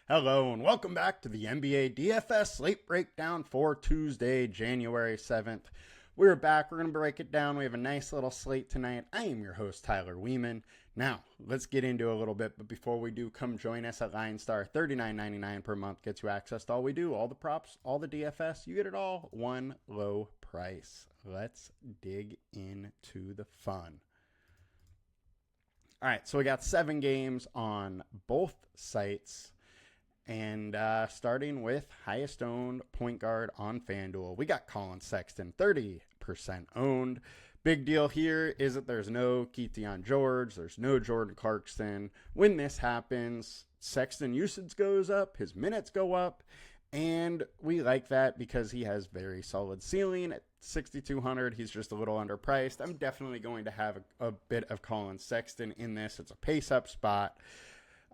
Hello and welcome back to the NBA DFS Slate Breakdown for Tuesday, January 7th. We're back. We're going to break it down. We have a nice little slate tonight. I am your host, Tyler Wiemann. Now, let's get into a little bit, but before we do, come join us at LionStar. $39.99 per month gets you access to all we do, all the props, all the DFS. You get it all, one low price. Let's dig into the fun. All right, so we got 7 games on both sites. And starting with highest owned point guard on FanDuel, we got Colin Sexton, 30% owned. Big deal here is that there's no Keaton George, there's no Jordan Clarkson. When this happens, Sexton usage goes up, his minutes go up, and we like that because he has very solid ceiling at 6,200. He's just a little underpriced. I'm definitely going to have a bit of Colin Sexton in this. It's a pace-up spot.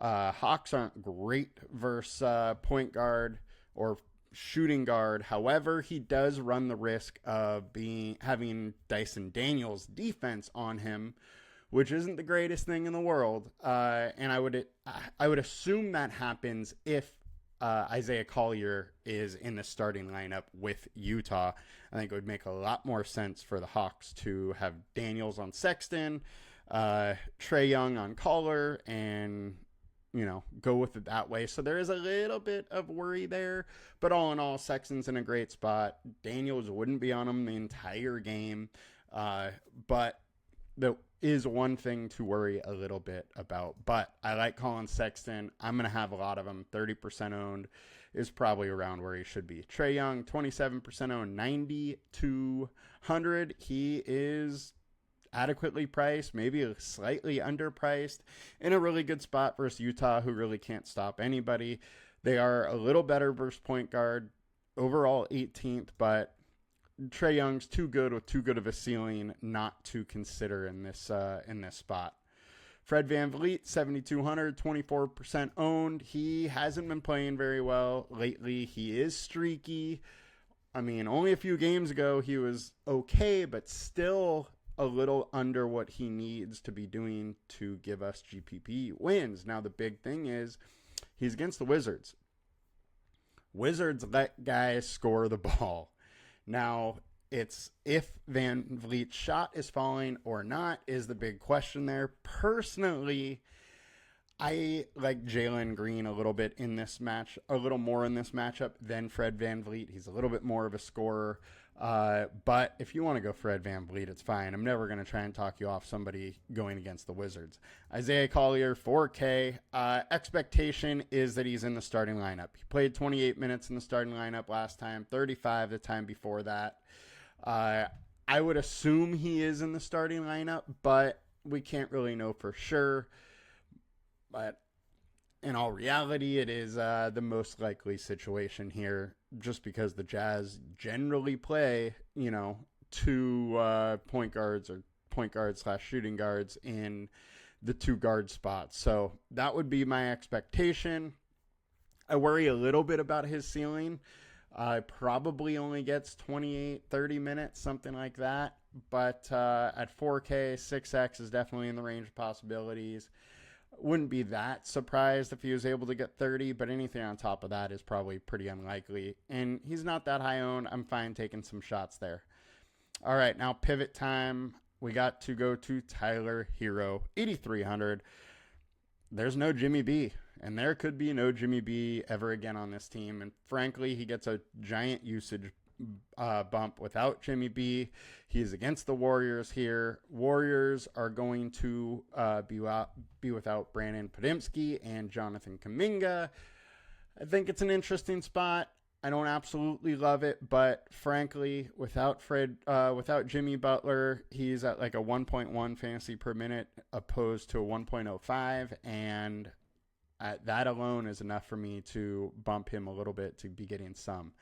Hawks aren't great versus point guard or shooting guard. However, he does run the risk of having Dyson Daniels' defense on him, which isn't the greatest thing in the world. And I would assume that happens if Isaiah Collier is in the starting lineup with Utah. I think it would make a lot more sense for the Hawks to have Daniels on Sexton, Trae Young on Collier, and go with it that way. So there is a little bit of worry there, but all in all, Sexton's in a great spot. Daniels wouldn't be on him the entire game, but there is one thing to worry a little bit about. But I like Colin Sexton. I'm going to have a lot of him. 30% owned is probably around where he should be. Trae Young, 27% owned, 9,200. He is adequately priced, maybe slightly underpriced, in a really good spot versus Utah, who really can't stop anybody. They are a little better versus point guard, overall 18th, but Trae Young's too good with too good of a ceiling not to consider in this spot. Fred VanVleet, 7,200, 24% owned. He hasn't been playing very well lately. He is streaky. I mean, only a few games ago he was okay, but still a little under what he needs to be doing to give us GPP wins. Now, the big thing is he's against the Wizards. Wizards let guys score the ball. Now, it's if Van Vliet's shot is falling or not is the big question there. Personally, I like Jalen Green a little bit in this match, a little more in this matchup than Fred VanVleet. He's a little bit more of a scorer. But if you want to go Fred VanVleet, it's fine. I'm never going to try and talk you off somebody going against the Wizards. Isaiah Collier, 4K. Expectation is that he's in the starting lineup. He played 28 minutes in the starting lineup last time, 35 the time before that. I would assume he is in the starting lineup, but we can't really know for sure. But in all reality, it is the most likely situation here, just because the Jazz generally play, two point guards or point guards / shooting guards in the 2 guard spots. So that would be my expectation. I worry a little bit about his ceiling. Probably only gets 28, 30 minutes, something like that. But at 4K, 6X is definitely in the range of possibilities. Wouldn't be that surprised if he was able to get 30, but anything on top of that is probably pretty unlikely. And he's not that high owned. I'm fine taking some shots there. All right, now pivot time. We got to go to Tyler Hero, 8,300. There's no Jimmy B, and there could be no Jimmy B ever again on this team. And frankly, he gets a giant usage bump without Jimmy B. He's against the Warriors here. Warriors are going to be without Brandon Podimski and Jonathan Kuminga. I think it's an interesting spot. I don't absolutely love it, but frankly, without Jimmy Butler, he's at like a 1.1 fantasy per minute opposed to a 1.05, and that alone is enough for me to bump him a little bit to be getting some.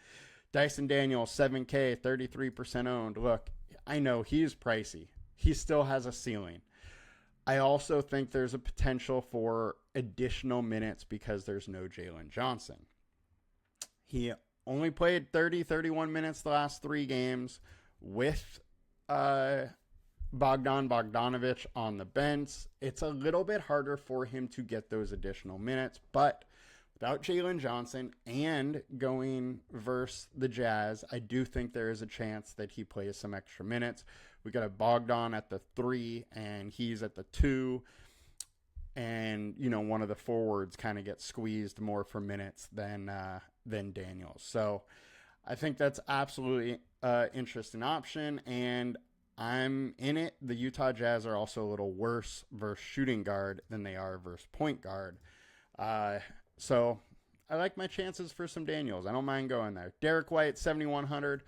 Dyson Daniels, 7K, 33% owned. Look, I know he's pricey. He still has a ceiling. I also think there's a potential for additional minutes because there's no Jalen Johnson. He only played 31 minutes the last 3 games with Bogdan Bogdanovic on the bench. It's a little bit harder for him to get those additional minutes, but without Jalen Johnson and going versus the Jazz, I do think there is a chance that he plays some extra minutes. We got a Bogdan at the 3 and he's at the 2. And, one of the forwards kind of gets squeezed more for minutes than Daniels. So I think that's absolutely interesting option. And I'm in it. The Utah Jazz are also a little worse versus shooting guard than they are versus point guard. So I like my chances for some Daniels. I don't mind going there. Derek White, 7,100.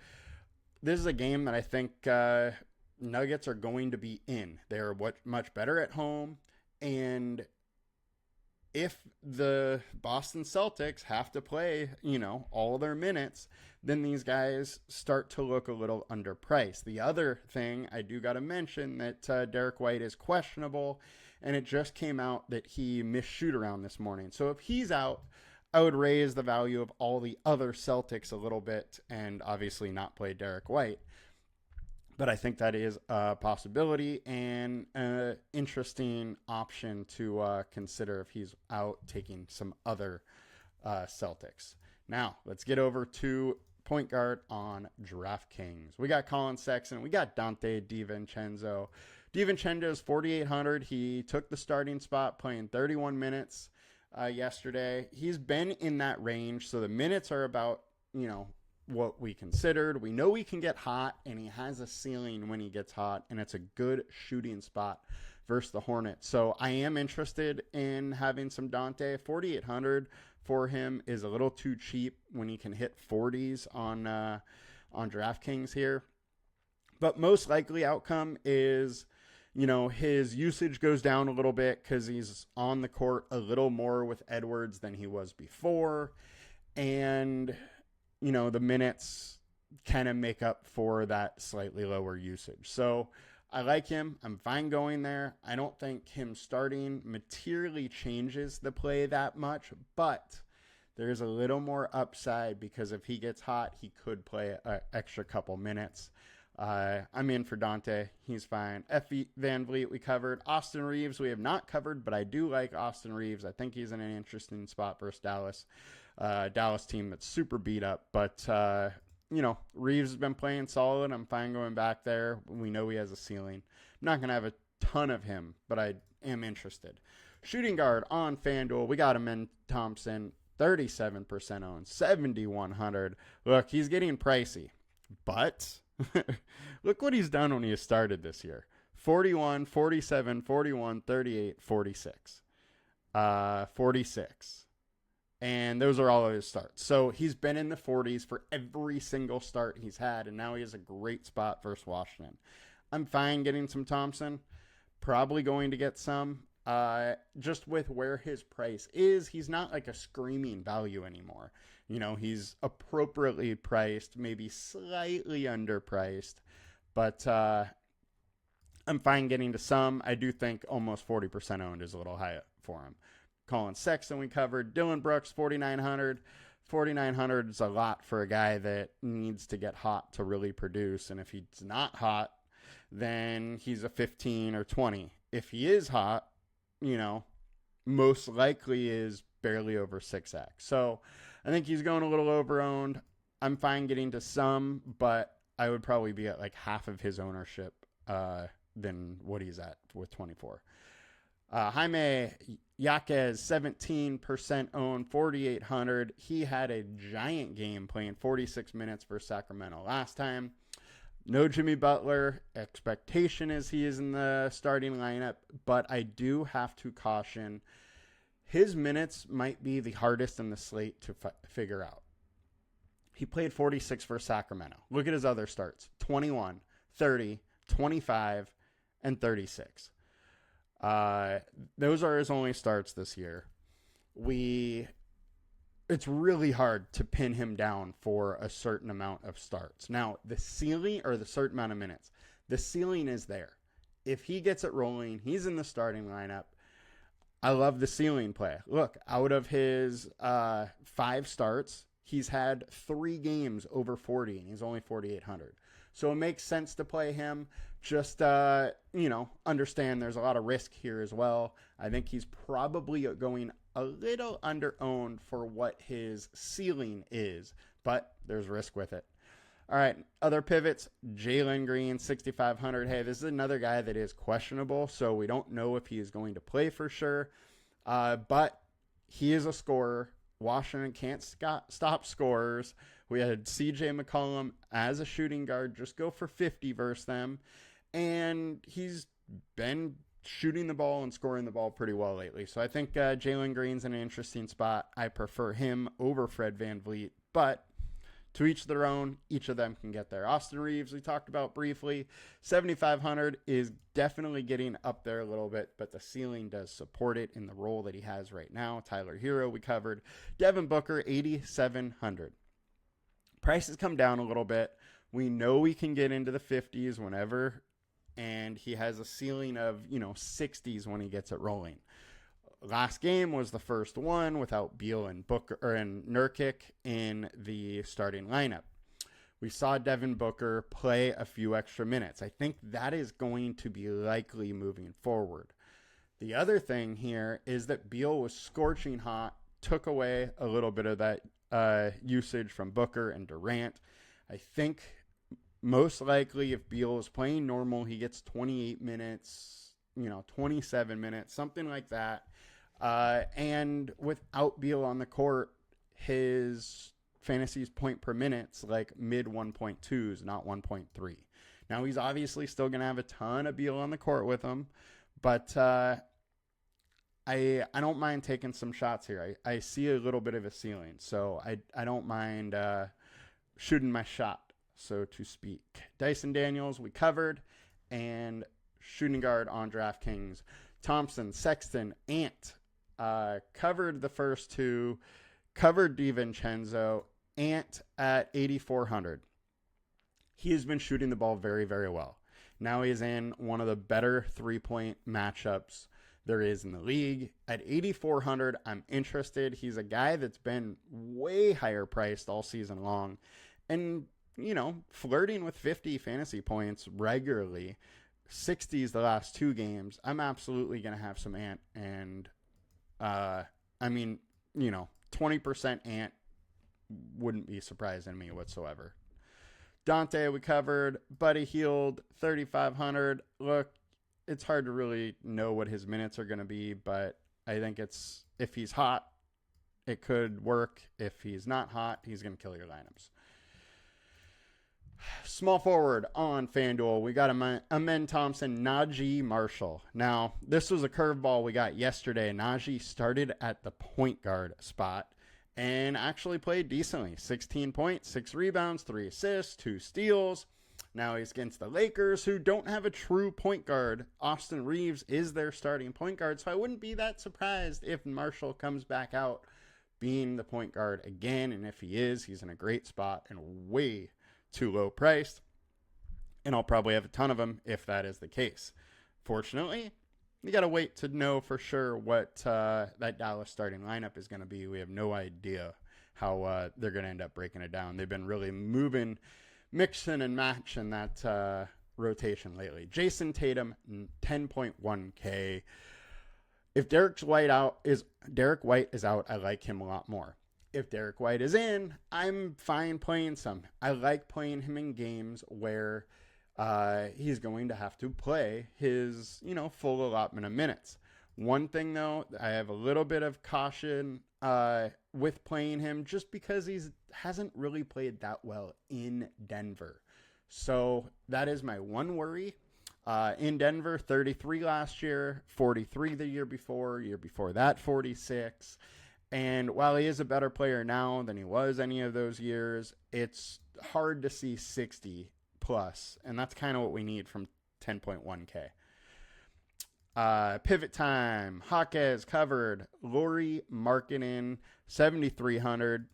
This is a game that I think Nuggets are going to be in. They're much better at home. And if the Boston Celtics have to play, all their minutes, then these guys start to look a little underpriced. The other thing I do got to mention that Derek White is questionable, and it just came out that he missed shoot around this morning. So if he's out, I would raise the value of all the other Celtics a little bit and obviously not play Derek White. But I think that is a possibility and an interesting option to consider if he's out taking some other Celtics. Now, let's get over to point guard on DraftKings. We got Colin Sexton. We got Dante DiVincenzo. DiVincenzo is 4,800. He took the starting spot playing 31 minutes yesterday. He's been in that range, so the minutes are about, what we considered. We know he can get hot, and he has a ceiling when he gets hot, and it's a good shooting spot versus the Hornets. So I am interested in having some Dante. 4,800 for him is a little too cheap when he can hit 40s on DraftKings here. But most likely outcome is, his usage goes down a little bit because he's on the court a little more with Edwards than he was before. And the minutes kind of make up for that slightly lower usage. So I like him. I'm fine going there. I don't think him starting materially changes the play that much, but there's a little more upside because if he gets hot, he could play an extra couple minutes. I'm in for Dante. He's fine. Van Vliet we covered. Austin Reeves we have not covered, but I do like Austin Reeves. I think he's in an interesting spot versus Dallas. Dallas team that's super beat up. But, Reeves has been playing solid. I'm fine going back there. We know he has a ceiling. I'm not going to have a ton of him, but I am interested. Shooting guard on FanDuel. We got him in Thompson. 37% owned. 7,100. Look, he's getting pricey. But look what he's done when he started this year. 41, 47, 41, 38, 46. 46. And those are all of his starts. So he's been in the 40s for every single start he's had, and now he has a great spot versus Washington. I'm fine getting some Thompson. Probably going to get some. Just with where his price is, he's not like a screaming value anymore. He's appropriately priced, maybe slightly underpriced. But I'm fine getting to some. I do think almost 40% owned is a little high for him. Colin Sexton we covered. Dylan Brooks, 4,900. 4,900 is a lot for a guy that needs to get hot to really produce. And if he's not hot, then he's a 15 or 20. If he is hot, most likely is barely over 6x. So I think he's going a little over-owned. I'm fine getting to some, but I would probably be at like half of his ownership than what he's at with 24. Jaime Jaquez, 17% owned, 4,800. He had a giant game playing 46 minutes for Sacramento last time. No Jimmy Butler. Expectation is he is in the starting lineup, but I do have to caution his minutes might be the hardest in the slate to figure out. He played 46 for Sacramento. Look at his other starts. 21, 30, 25, and 36. Those are his only starts this year. It's really hard to pin him down for a certain amount of starts. Now, the ceiling or the certain amount of minutes, the ceiling is there. If he gets it rolling, he's in the starting lineup. I love the ceiling play. Look, out of his 5 starts, he's had 3 games over 40, and he's only 4,800. So it makes sense to play him. Just, understand there's a lot of risk here as well. I think he's probably going a little under-owned for what his ceiling is, but there's risk with it. All right, other pivots, Jalen Green, 6,500. Hey, this is another guy that is questionable, so we don't know if he is going to play for sure, but he is a scorer. Washington can't stop scorers. We had CJ McCollum as a shooting guard just go for 50 versus them, and he's been shooting the ball and scoring the ball pretty well lately. So I think Jalen Green's in an interesting spot. I prefer him over Fred VanVleet, but to each their own, each of them can get there. Austin Reeves, we talked about briefly. 7,500 is definitely getting up there a little bit, but the ceiling does support it in the role that he has right now. Tyler Hero, we covered. Devin Booker, 8,700. Prices come down a little bit. We know we can get into the 50s whenever, and he has a ceiling of, 60s when he gets it rolling. Last game was the first one without Beal and Booker and Nurkic in the starting lineup. We saw Devin Booker play a few extra minutes. I think that is going to be likely moving forward. The other thing here is that Beal was scorching hot, took away a little bit of that usage from Booker and Durant. I think most likely if Beal is playing normal, he gets 28 minutes, 27 minutes, something like that. And without Beal on the court, his fantasy's point per minute's like mid 1.2s, not 1.3. Now he's obviously still going to have a ton of Beal on the court with him, but I don't mind taking some shots here. I see a little bit of a ceiling, so I don't mind shooting my shot, so to speak. Dyson Daniels, we covered, and shooting guard on DraftKings. Thompson, Sexton, Ant, covered the first two, covered DiVincenzo, Ant at 8,400. He has been shooting the ball very, very well. Now he's in one of the better three-point matchups there is in the league. At 8,400, I'm interested. He's a guy that's been way higher priced all season long and, flirting with 50 fantasy points regularly. 60s the last two games. I'm absolutely going to have some Ant, and 20% Ant wouldn't be surprising me whatsoever. Dante, we covered. Buddy Hield, 3,500. Look, it's hard to really know what his minutes are going to be, but I think if he's hot, it could work. If he's not hot, he's going to kill your lineups. Small forward on FanDuel, we got Amen Thompson, Najee Marshall. Now, this was a curveball we got yesterday. Najee started at the point guard spot and actually played decently. 16 points, 6 rebounds, 3 assists, 2 steals. Now he's against the Lakers, who don't have a true point guard. Austin Reeves is their starting point guard, so I wouldn't be that surprised if Marshall comes back out being the point guard again. And if he is, he's in a great spot and way too low priced, and I'll probably have a ton of them if that is the case. Fortunately, you got to wait to know for sure what that Dallas starting lineup is going to be. We have no idea how they're going to end up breaking it down. They've been really mixing and matching that rotation lately. Jason Tatum, 10.1K. If Derek White is out, I like him a lot more. If Derek White is in, I'm fine playing some. I like playing him in games where he's going to have to play his, full allotment of minutes. One thing, though, I have a little bit of caution with playing him just because he hasn't really played that well in Denver. So that is my one worry. In Denver, 33 last year, 43 the year before that, 46. And while he is a better player now than he was any of those years, it's hard to see 60 plus. And that's kind of what we need from 10.1K. Pivot time. Hawkes covered. Lauri Markkanen, 7,300.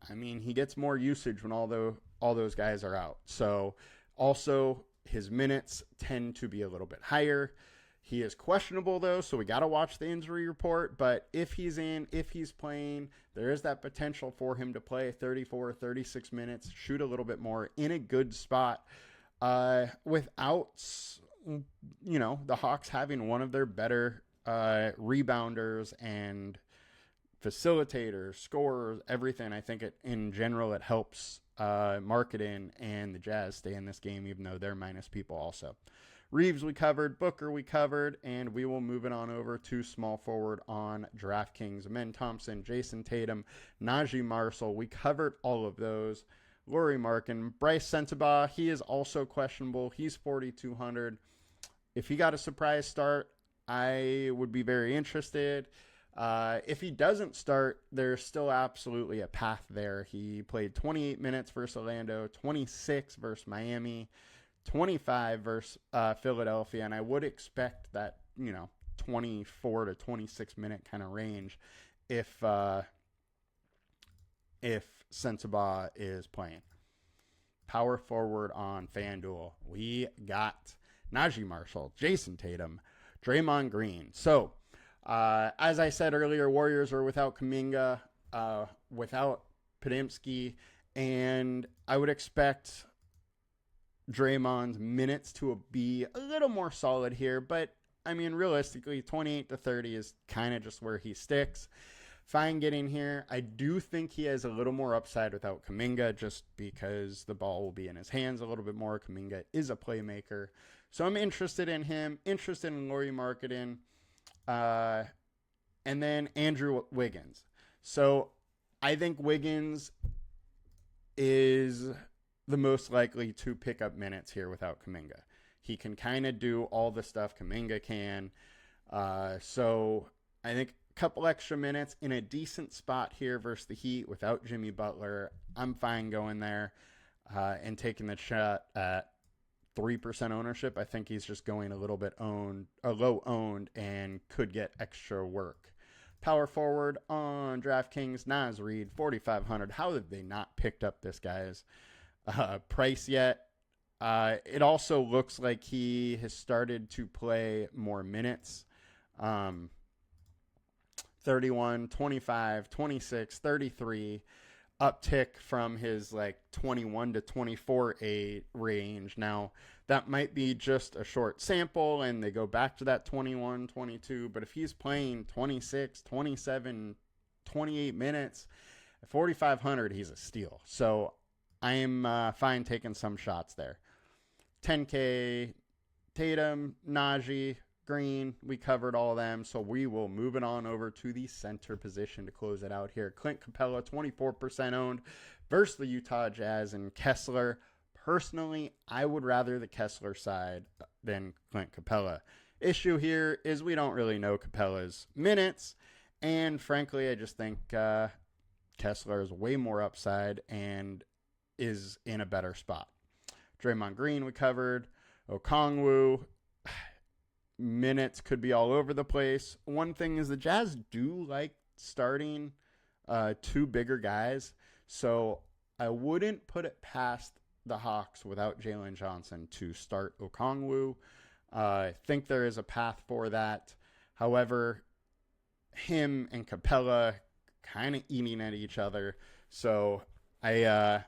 I mean, he gets more usage when all those guys are out. So also his minutes tend to be a little bit higher. He is questionable, though, so we got to watch the injury report. But if he's in, if he's playing, there is that potential for him to play 34, 36 minutes, shoot a little bit more in a good spot without, the Hawks having one of their better rebounders and facilitators, scorers, everything. I think in general it helps marketing and the Jazz stay in this game, even though they're minus people also. Reeves we covered, Booker we covered, and we will move it on over to small forward on DraftKings. Amen Thompson, Jason Tatum, Najee Marshall. We covered all of those. Lauri Markkanen, Bryce Sensabaugh, he is also questionable. He's 4,200. If he got a surprise start, I would be very interested. If he doesn't start, there's still absolutely a path there. He played 28 minutes versus Orlando, 26 versus Miami, 25 versus Philadelphia, and I would expect that, 24 to 26 minute kind of range if Sensabaugh is playing. Power forward on FanDuel, we got Najee Marshall, Jason Tatum, Draymond Green. So, as I said earlier, Warriors are without Kuminga, without Podziemski, and I would expect Draymond's minutes to be a little more solid here, but I mean, realistically, 28 to 30 is kind of just where he sticks. Fine getting here. I do think he has a little more upside without Kuminga, just because the ball will be in his hands a little bit more. Kuminga is a playmaker. So I'm interested in him, interested in Lauri Markkanen, and then Andrew Wiggins. So I think Wiggins is the most likely to pick up minutes here without Kuminga. He can kind of do all the stuff Kuminga can. So I think a couple extra minutes in a decent spot here versus the Heat without Jimmy Butler. I'm fine going there and taking the shot at 3% ownership. I think he's just going a little bit low owned and could get extra work. Power forward on DraftKings, Naz Reid, 4,500. How have they not picked up this guy's price yet? It also looks like he has started to play more minutes. 31, 25, 26, 33. Uptick from his 21 to 24 range. Now, that might be just a short sample and they go back to that 21, 22. But if he's playing 26, 27, 28 minutes, at 4,500, he's a steal. So I am fine taking some shots there. 10K, Tatum, Najee, Green, we covered all of them, so we will move it on over to the center position to close it out here. Clint Capella, 24% owned versus the Utah Jazz and Kessler. Personally, I would rather the Kessler side than Clint Capella. Issue here is we don't really know Capella's minutes, and frankly, I just think Kessler is way more upside and is in a better spot. Draymond Green we covered. Okongwu, minutes could be all over the place. One thing is the Jazz do like starting two bigger guys, so I wouldn't put it past the Hawks without Jalen Johnson to start Okongwu. I think there is a path for that. However, him and Capella kind of eating at each other, so I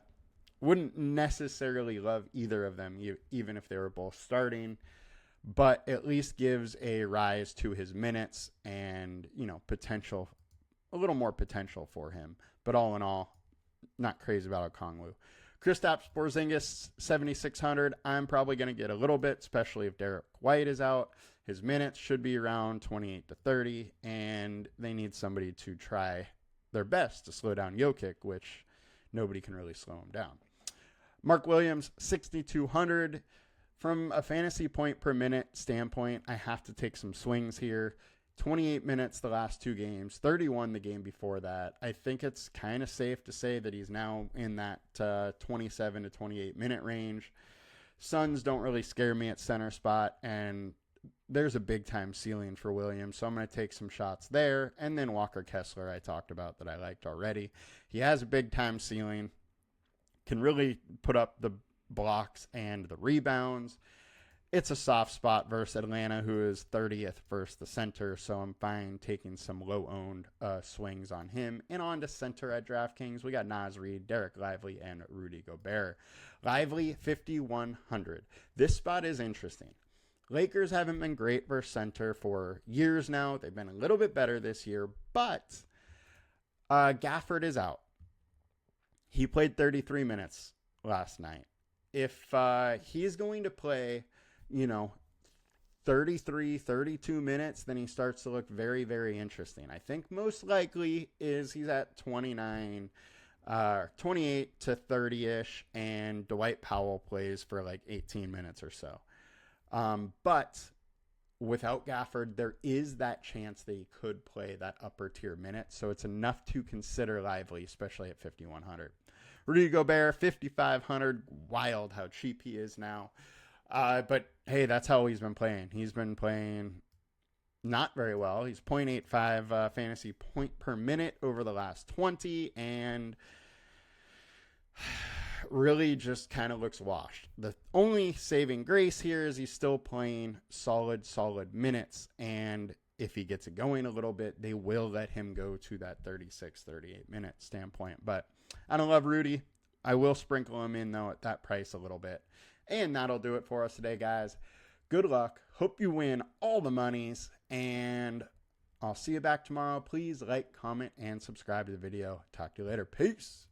wouldn't necessarily love either of them, even if they were both starting, but at least gives a rise to his minutes and, potential, a little more potential for him. But all in all, not crazy about Okongwu. Kristaps Porzingis, 7,600. I'm probably going to get a little bit, especially if Derek White is out. His minutes should be around 28 to 30, and they need somebody to try their best to slow down Jokic, which nobody can really slow him down. Mark Williams, 6,200. From a fantasy point per minute standpoint, I have to take some swings here. 28 minutes the last two games, 31 the game before that. I think it's kind of safe to say that he's now in that 27 to 28 minute range. Suns don't really scare me at center spot, and there's a big time ceiling for Williams, so I'm going to take some shots there. And then Walker Kessler I talked about that I liked already. He has a big time ceiling, can really put up the blocks and the rebounds. It's a soft spot versus Atlanta, who is 30th versus the center, so I'm fine taking some low-owned swings on him. And on to center at DraftKings, we got Naz Reid, Derek Lively, and Rudy Gobert. Lively, 5,100. This spot is interesting. Lakers haven't been great versus center for years now. They've been a little bit better this year, but Gafford is out. He played 33 minutes last night. If he's going to play, 33, 32 minutes, then he starts to look very, very interesting. I think most likely is he's at 28 to 30-ish, and Dwight Powell plays for like 18 minutes or so. But without Gafford, there is that chance that he could play that upper tier minute. So it's enough to consider lively, especially at 5,100. Rudy Gobert, 5,500. Wild how cheap he is now. But hey, that's how he's been playing. He's been playing not very well. He's 0.85 fantasy point per minute over the last 20, and really just kind of looks washed. The only saving grace here is he's still playing solid minutes, and if he gets it going a little bit, they will let him go to that 36, 38 minute standpoint. But I don't love Rudy. I will sprinkle him in, though, at that price a little bit. And that'll do it for us today, guys. Good luck. Hope you win all the monies, and I'll see you back tomorrow. Please like, comment, and subscribe to the video. Talk to you later. Peace.